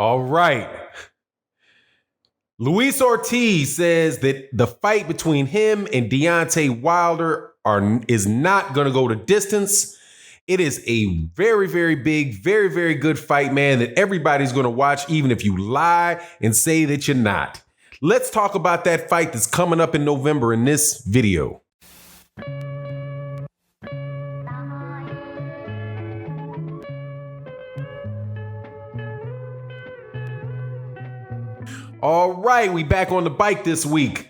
All right. Luis Ortiz says that the fight between him and Deontay Wilder is not going to go to distance. It is a very, very big, very, very good fight, man, that everybody's going to watch, even if you lie and say that you're not. Let's talk about that fight that's coming up in November in this video. All right, we back on the bike this week.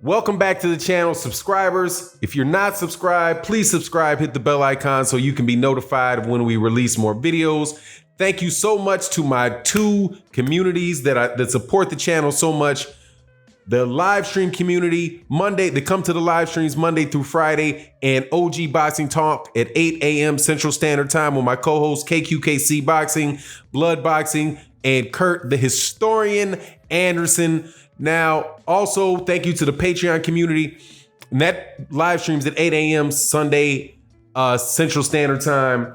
Welcome back to the channel, subscribers. If you're not subscribed, please subscribe, hit the bell icon so you can be notified of when we release more videos. Thank you so much to my two communities that support the channel so much. The live stream community, Monday, they come to the live streams Monday through Friday, and OG Boxing Talk at 8 a.m. Central Standard Time with my co-host KQKC Boxing, Blood Boxing, and Kurt the Historian Anderson. Now, also, thank you to the Patreon community. And that live streams at 8 a.m. Sunday, Central Standard Time.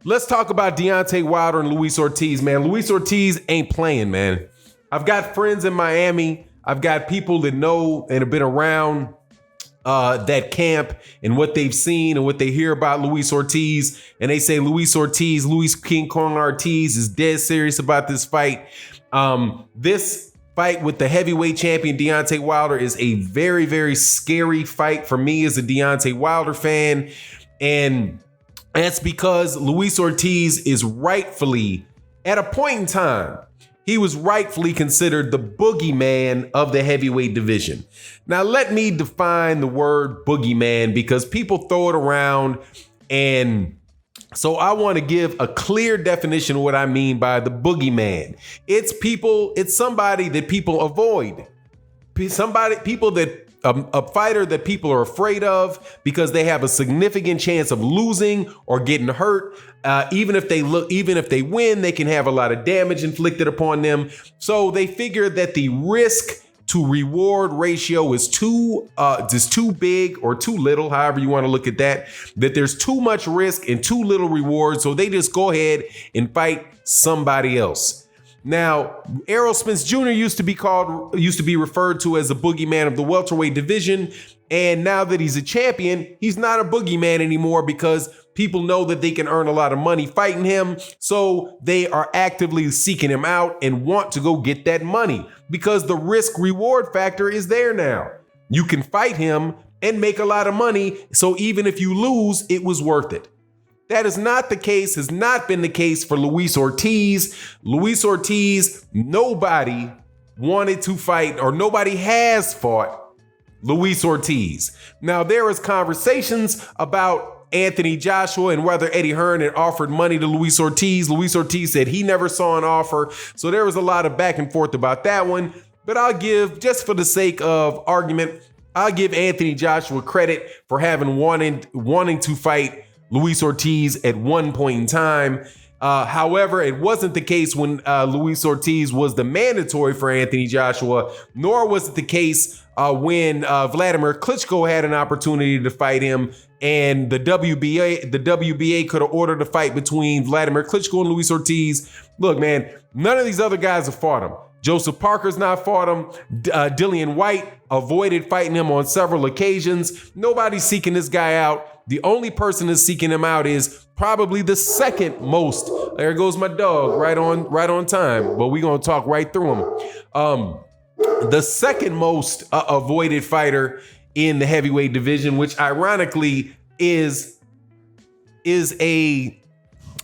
Let's talk about Deontay Wilder and Luis Ortiz, man. Luis Ortiz ain't playing, man. I've got friends in Miami. I've got people that know and have been around that camp and what they've seen and what they hear about Luis Ortiz. And they say Luis King Kong Ortiz is dead serious about this fight. This fight with the heavyweight champion Deontay Wilder is a very, very scary fight for me as a Deontay Wilder fan. And that's because Luis Ortiz is rightfully, at a point in time, he was rightfully considered the boogeyman of the heavyweight division. Now, let me define the word boogeyman because people throw it around, and so I want to give a clear definition of what I mean by the boogeyman. It's somebody that people avoid. A fighter that people are afraid of because they have a significant chance of losing or getting hurt. Even if they win, they can have a lot of damage inflicted upon them. So they figure that the risk to reward ratio is too big or too little, however you want to look at that there's too much risk and too little reward. So they just go ahead and fight somebody else. Now, Errol Spence Jr. used to be referred to as a boogeyman of the welterweight division. And now that he's a champion, he's not a boogeyman anymore because people know that they can earn a lot of money fighting him. So they are actively seeking him out and want to go get that money because the risk reward factor is there now. You can fight him and make a lot of money. So even if you lose, it was worth it. That is not the case, has not been the case for Luis Ortiz. Luis Ortiz, nobody wanted to fight or nobody has fought Luis Ortiz. Now, there is conversations about Anthony Joshua and whether Eddie Hearn had offered money to Luis Ortiz. Luis Ortiz said he never saw an offer. So there was a lot of back and forth about that one. But I'll give, just for the sake of argument, I'll give Anthony Joshua credit for wanting to fight Luis Ortiz at one point in time. However, it wasn't the case when Luis Ortiz was the mandatory for Anthony Joshua, nor was it the case when Vladimir Klitschko had an opportunity to fight him, and the WBA could have ordered a fight between Vladimir Klitschko and Luis Ortiz. Look, man, none of these other guys have fought him. Joseph Parker's not fought him. Dillian White avoided fighting him on several occasions. Nobody's seeking this guy out. The only person that's seeking him out is probably the second most. There goes my dog, right on time. But we're gonna talk right through him. The second most avoided fighter in the heavyweight division, which ironically is a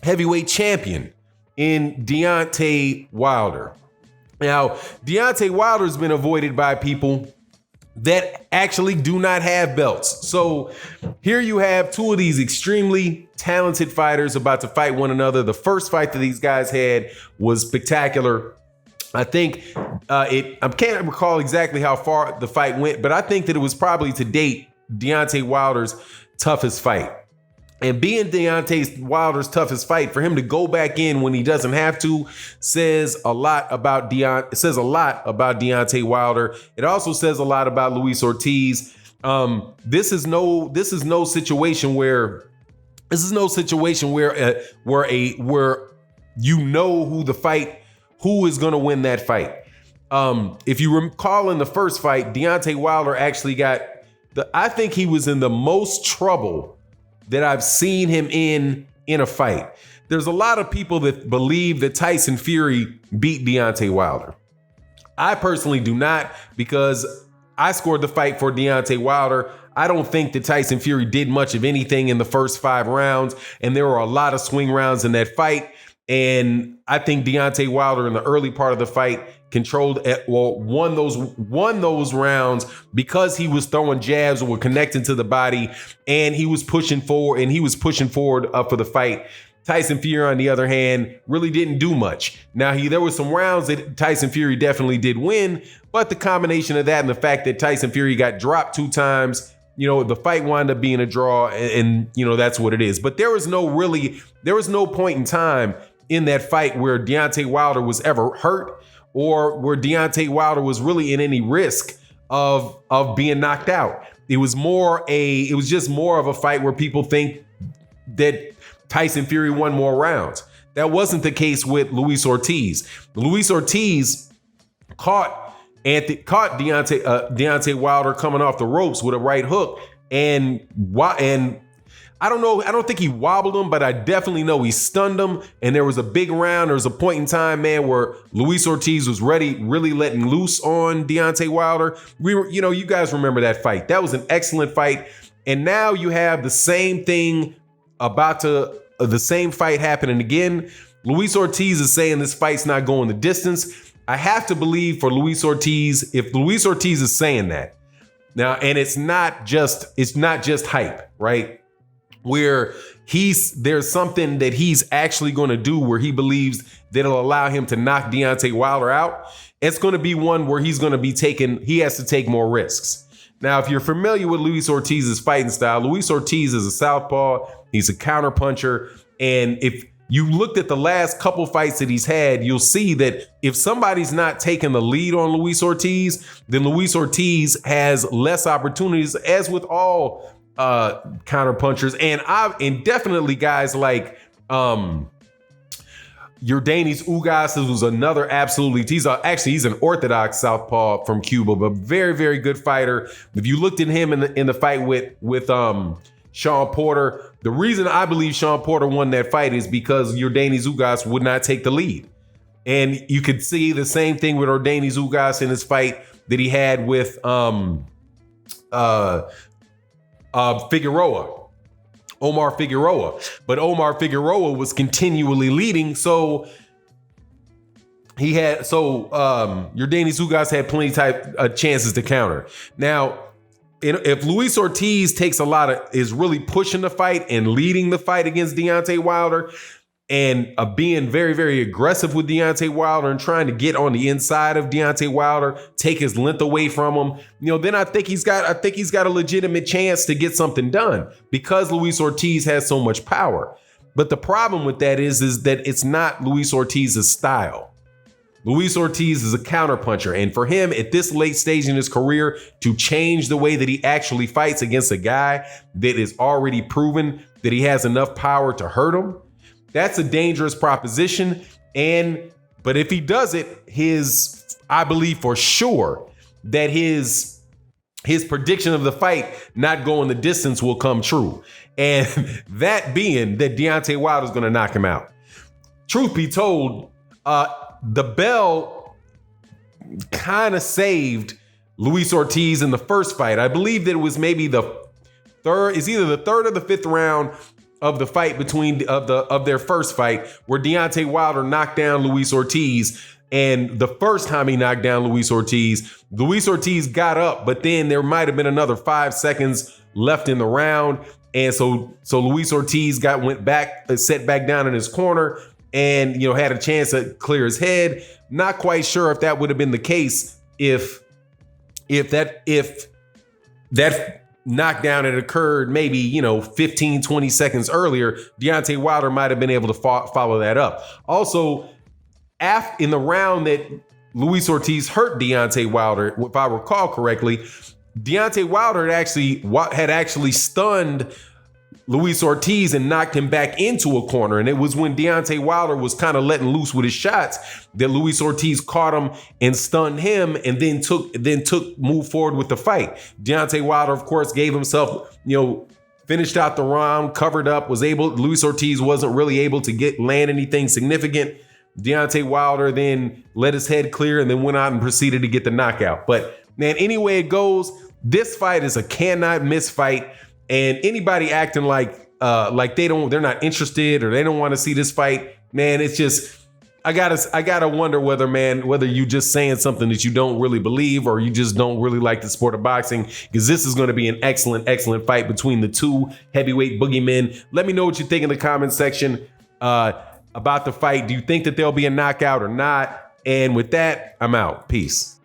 heavyweight champion in Deontay Wilder. Now, Deontay Wilder has been avoided by people that actually do not have belts. So here you have two of these extremely talented fighters about to fight one another. The first fight that these guys had was spectacular. I think I can't recall exactly how far the fight went, but I think that it was probably to date Deontay Wilder's toughest fight. And being Deontay Wilder's toughest fight, for him to go back in when he doesn't have to, says a lot about Deontay Wilder. It also says a lot about Luis Ortiz. This is no situation where you know who who is going to win that fight. If you recall in the first fight, Deontay Wilder actually I think he was in the most trouble that I've seen him in a fight. There's a lot of people that believe that Tyson Fury beat Deontay Wilder. I personally do not, because I scored the fight for Deontay Wilder. I don't think that Tyson Fury did much of anything in the first 5 rounds, and there were a lot of swing rounds in that fight. And I think Deontay Wilder in the early part of the fight won those rounds because he was throwing jabs that were connecting to the body, and he was pushing forward for the fight. Tyson Fury, on the other hand, really didn't do much. Now, there were some rounds that Tyson Fury definitely did win, but the combination of that and the fact that Tyson Fury got dropped 2 times, the fight wound up being a draw, and that's what it is. But there was no point in time in that fight where Deontay Wilder was ever hurt, or where Deontay Wilder was really in any risk of being knocked out. It was just more of a fight where people think that Tyson Fury won more rounds. That wasn't the case with Luis Ortiz. Luis Ortiz caught Deontay Wilder coming off the ropes with a right hook, and I don't know. I don't think he wobbled him, but I definitely know he stunned him. And there was a big round. There was a point in time, man, where Luis Ortiz was really letting loose on Deontay Wilder. You guys remember that fight. That was an excellent fight. And now you have the same thing the same fight happening again. Luis Ortiz is saying this fight's not going the distance. I have to believe for Luis Ortiz, if Luis Ortiz is saying that now, and it's not just hype, right? Where there's something that he's actually going to do where he believes that'll allow him to knock Deontay Wilder out. It's going to be one where he has to take more risks. Now, if you're familiar with Luis Ortiz's fighting style, Luis Ortiz is a southpaw. He's a counterpuncher. And if you looked at the last couple fights that he's had, you'll see that if somebody's not taking the lead on Luis Ortiz, then Luis Ortiz has less opportunities, as with all counterpunchers. And definitely guys like Yordenis Ugas was another he's an orthodox southpaw from Cuba, but very, very good fighter. If you looked at him in the fight with Sean Porter, the reason I believe Sean Porter won that fight is because Yordenis Ugas would not take the lead. And you could see the same thing with Yordenis Ugas in his fight that he had with Omar Figueroa. But Omar Figueroa was continually leading, so Yordenis Ugas had plenty of chances to counter. Now, if Luis Ortiz is really pushing the fight and leading the fight against Deontay Wilder, and being very, very aggressive with Deontay Wilder and trying to get on the inside of Deontay Wilder, take his length away from him, then I think he's got a legitimate chance to get something done because Luis Ortiz has so much power. But the problem with that is that it's not Luis Ortiz's style. Luis Ortiz is a counterpuncher, and for him at this late stage in his career to change the way that he actually fights against a guy that is already proven that he has enough power to hurt him, that's a dangerous proposition. But if he does it, I believe for sure that his prediction of the fight not going the distance will come true. And that being that Deontay Wilder is going to knock him out. Truth be told, the bell kind of saved Luis Ortiz in the first fight. I believe that it was maybe either the third or the fifth round of the fight of their first fight, where Deontay Wilder knocked down Luis Ortiz. And the first time he knocked down Luis Ortiz got up, but then there might have been another 5 seconds left in the round. And so Luis Ortiz went back, set back down in his corner, and had a chance to clear his head. Not quite sure if that would have been the case if that knockdown had occurred maybe 15, 20 seconds earlier. Deontay Wilder might have been able to follow that up. Also, in the round that Luis Ortiz hurt Deontay Wilder, if I recall correctly, Deontay Wilder had actually stunned Luis Ortiz and knocked him back into a corner. And it was when Deontay Wilder was kind of letting loose with his shots that Luis Ortiz caught him and stunned him and then moved forward with the fight. Deontay Wilder, of course, gave himself, finished out the round, covered up, Luis Ortiz wasn't really able to land anything significant. Deontay Wilder then let his head clear and then went out and proceeded to get the knockout. But man, any way it goes, this fight is a cannot miss fight. And anybody acting like they're not interested or they don't want to see this fight, man, it's just, I gotta wonder whether you just saying something that you don't really believe or you just don't really like the sport of boxing, because this is going to be an excellent fight between the two heavyweight boogeymen. Let me know what you think in the comment section about the fight. Do you think that there'll be a knockout or not? And with that, I'm out. Peace.